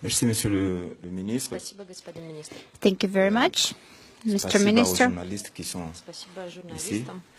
Merci, Monsieur le Ministre. Thank you very much, Mr. Minister.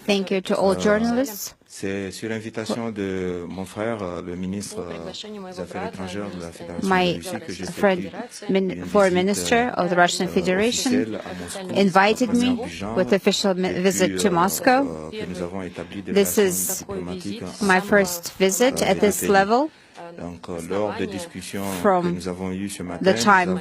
Thank you to all journalists. C'est sur invitation de mon frère, le ministre des Affaires étrangères de la Fédération My de Russie, que j'ai friend, Foreign Minister of the Russian Federation, invited me with official visit to Moscow. This is my first visit at this level. From the time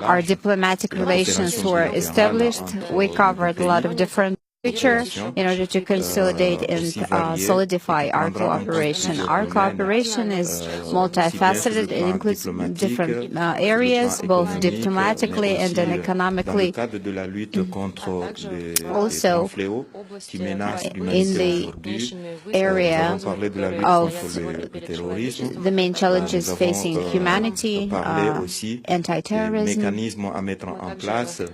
our diplomatic relations were established, we covered a lot of different future in order to consolidate and solidify our cooperation. Our cooperation is multifaceted. It includes different areas, both diplomatically and then economically. Also, in the area of the main challenges facing humanity, anti-terrorism,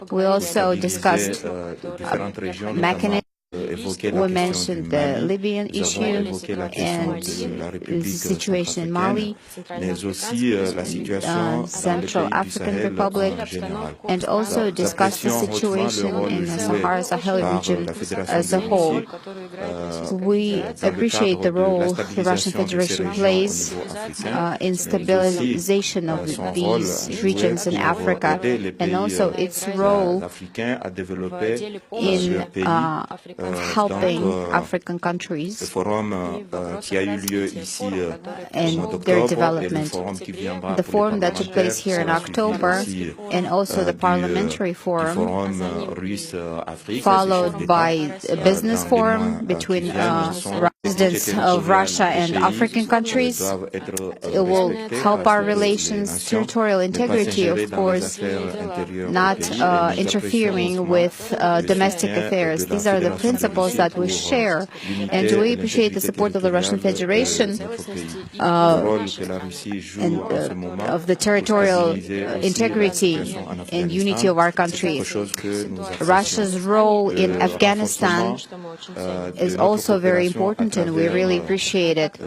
we also discussed mechanisms. We mentioned the Libyan issue and the situation in Mali, Central African Republic, and also discussed the situation in the Sahara-Sahel region as a whole. We appreciate the role the Russian Federation plays in stabilization of these regions in Africa, and also its role in helping African countries and their development. The forum that took place here in October, and also the parliamentary forum, followed by a business forum between presidents of Russia and African countries. It will help our relations, territorial integrity, of course, not interfering with domestic affairs. These are the principles that we share, and we appreciate the support of the Russian Federation and of the territorial integrity and unity of our country. Russia's role in Afghanistan is also very important, and we really appreciate it.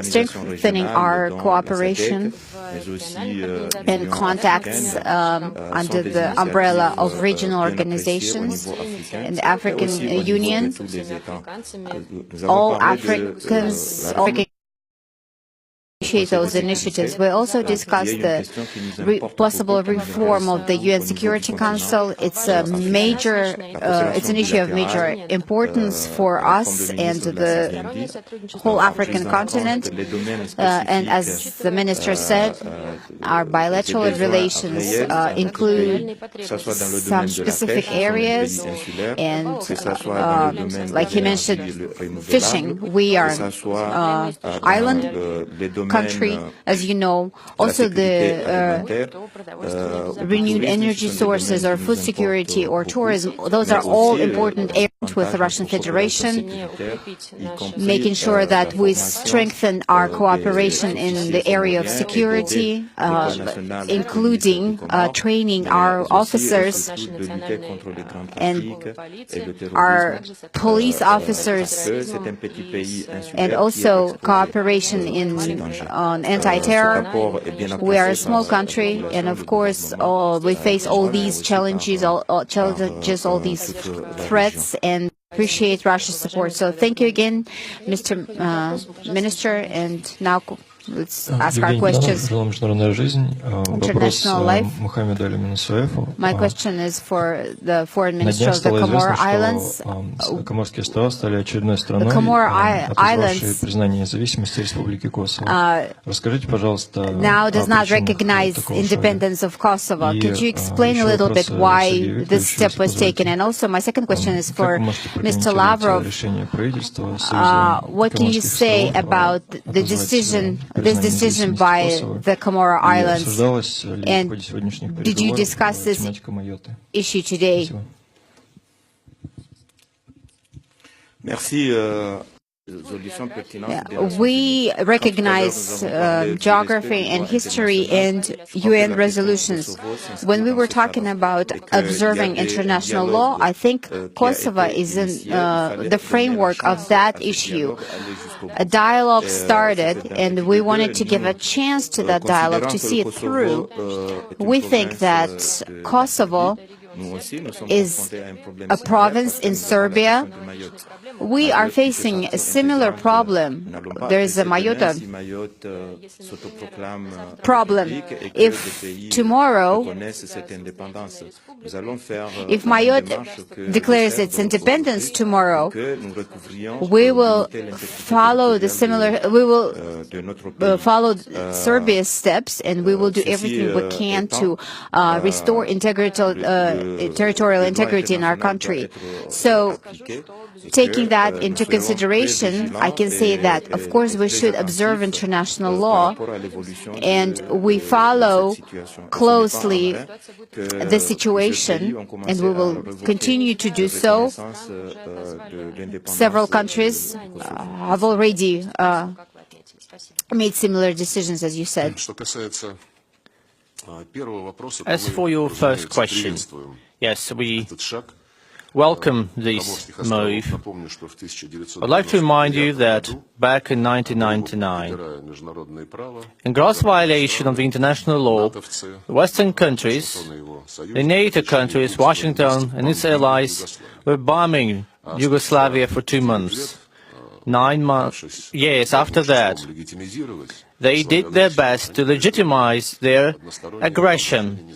Strengthening our cooperation and contacts under the umbrella of regional organizations and the African Union. All Africans appreciate those initiatives. We also discussed the possible reform of the UN Security Council. It's a major, it's an issue of major importance for us and the whole African continent. And as the minister said, our bilateral relations include some specific areas, and like he mentioned, fishing. We are an island country, as you know. Also, the renewed energy sources or food security or tourism, those are all important areas with the Russian Federation, making sure that we strengthen our cooperation in the area of security, including training our officers and our police officers, and also cooperation on anti-terror. We are a small country, and of course, we face all these challenges, all these threats, and appreciate Russia's support. So thank you again, Mr. Minister, and now let's ask our questions. International life. My question is for the Foreign Minister of the Comoro Islands. The Comoro Islands now does not recognize independence of Kosovo. Could you explain a little bit why this step was taken? And also, my second question is for Mr. Lavrov. What can you say about the decision by the Comoro Islands, and did you discuss this issue today? Merci. We recognize geography and history and UN resolutions. When we were talking about observing international law, I think Kosovo is in the framework of that issue. A dialogue started, and we wanted to give a chance to that dialogue to see it through. We think that Kosovo is a province in Serbia. We are facing a similar problem. There is a Mayotte problem. If tomorrow, if Mayotte declares its independence tomorrow, we will follow the similar, we will follow Serbia's steps, and we will do everything we can to restore territorial integrity in our country. So, taking that into consideration, I can say that, of course, we should observe international law, and we follow closely the situation, and we will continue to do so. Several countries have already made similar decisions, as you said. As for your first question, yes, we welcome this move. I'd like to remind you that back in 1999, in gross violation of the international law, the Western countries, the NATO countries, Washington and its allies were bombing Yugoslavia for 2 months. 9 years after that, they did their best to legitimize their aggression,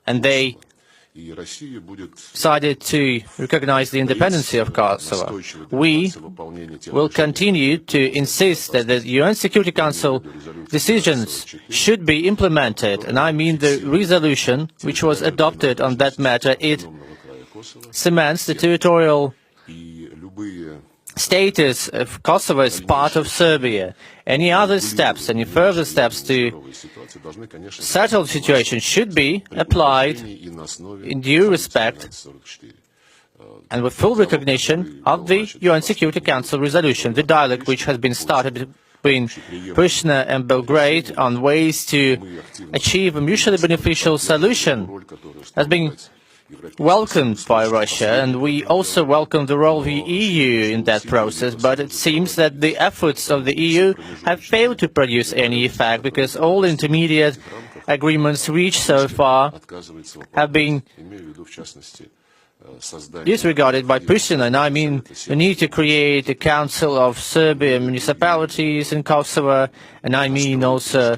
and they decided to recognize the independence of Kosovo. We will continue to insist that the UN Security Council decisions should be implemented, and I mean the resolution which was adopted on that matter. It cements the territorial status of Kosovo as part of Serbia. Any other steps, any further steps to settle the situation should be applied in due respect and with full recognition of the UN Security Council resolution. The dialogue which has been started between Pristina and Belgrade on ways to achieve a mutually beneficial solution has been welcomed by Russia, and we also welcome the role of the EU in that process, but it seems that the efforts of the EU have failed to produce any effect, because all intermediate agreements reached so far have been disregarded by Pristina, and I mean the need to create a council of Serbian municipalities in Kosovo, and I mean also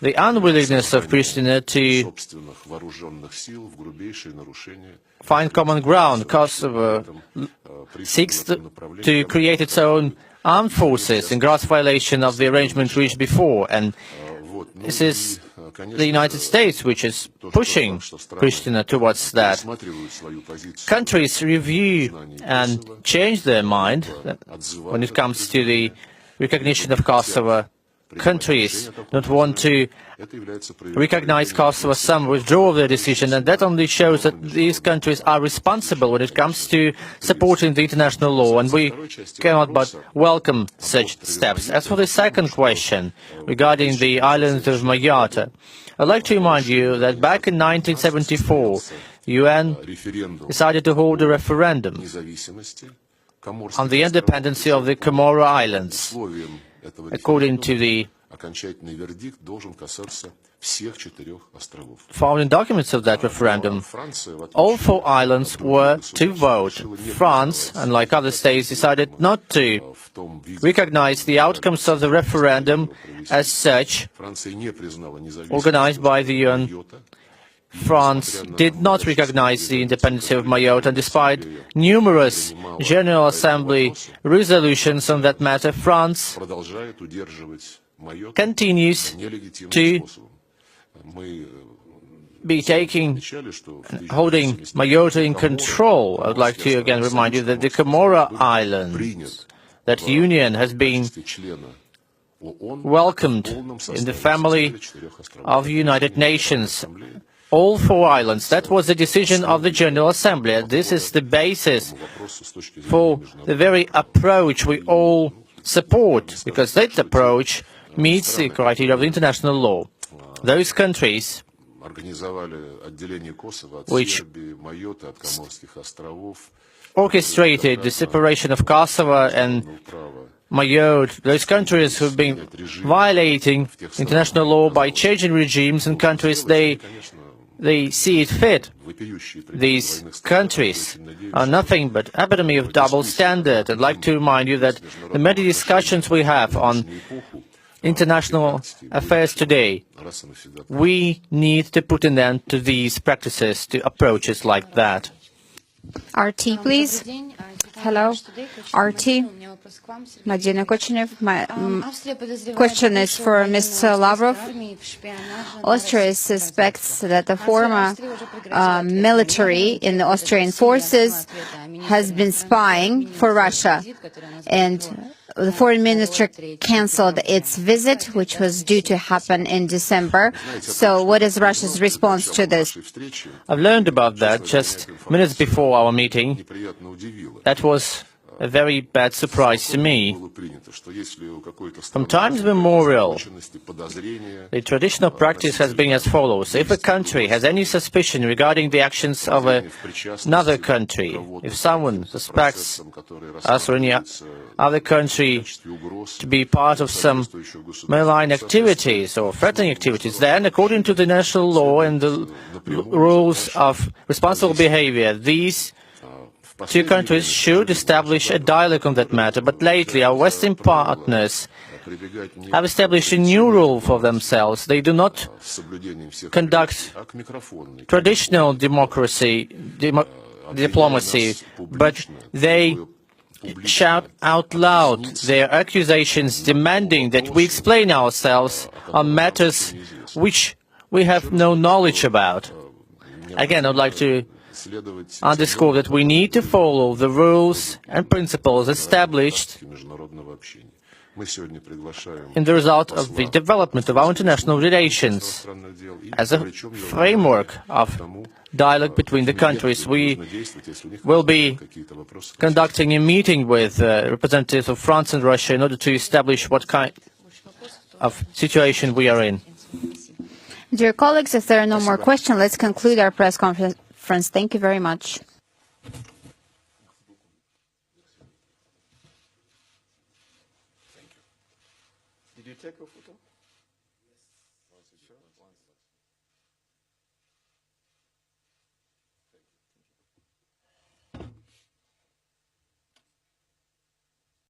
the unwillingness of Pristina to find common ground. Kosovo seeks to create its own armed forces in gross violation of the arrangement reached before, and this is the United States which is pushing Pristina towards that. Countries review and change their mind when it comes to the recognition of Kosovo. Countries don't want to recognize Kosovo, some withdraw their decision, and that only shows that these countries are responsible when it comes to supporting the international law, and we cannot but welcome such steps. As for the second question regarding the island of Mayotte, I'd like to remind you that back in 1974, the UN decided to hold a referendum on the independence of the Comoros Islands. According to the founding documents of that referendum, all 4 islands were to vote. France, unlike other states, decided not to recognize the outcomes of the referendum as such, organized by the UN. France did not recognize the independence of Mayotte, and despite numerous General Assembly resolutions on that matter, France continues to be holding Mayotte in control. I would like to again remind you that the Comoros Islands, that union has been welcomed in the family of the United Nations. all 4 islands. That was the decision of the General Assembly. This is the basis for the very approach we all support, because that approach meets the criteria of international law. Those countries which orchestrated the separation of Kosovo and Mayotte, those countries who have been violating international law by changing regimes in countries they see it fit. These countries are nothing but epitome of double standard. I'd like to remind you that the many discussions we have on international affairs today, we need to put an end to these practices, to approaches like that. RT, please. Hello, RT. Madina Kochenev. My question is for Mr. Lavrov. Austria suspects that the former military in the Austrian forces has been spying for Russia, and the foreign minister cancelled its visit, which was due to happen in December. So what is Russia's response to this? I've learned about that just minutes before our meeting. That was a very bad surprise to me. From times immemorial, the traditional practice has been as follows. If a country has any suspicion regarding the actions of another country, if someone suspects us or any other country to be part of some malign activities or threatening activities, then, according to the national law and the rules of responsible behavior, these 2 countries should establish a dialogue on that matter. But lately, our Western partners have established a new rule for themselves. They do not conduct traditional diplomacy, but they shout out loud their accusations, demanding that we explain ourselves on matters which we have no knowledge about. Again, I'd like to underscore that we need to follow the rules and principles established in the result of the development of our international relations. As a framework of dialogue between the countries, we will be conducting a meeting with representatives of France and Russia in order to establish what kind of situation we are in. Dear colleagues, if there are no more questions, let's conclude our press conference. Thank you very much. Did you take a photo?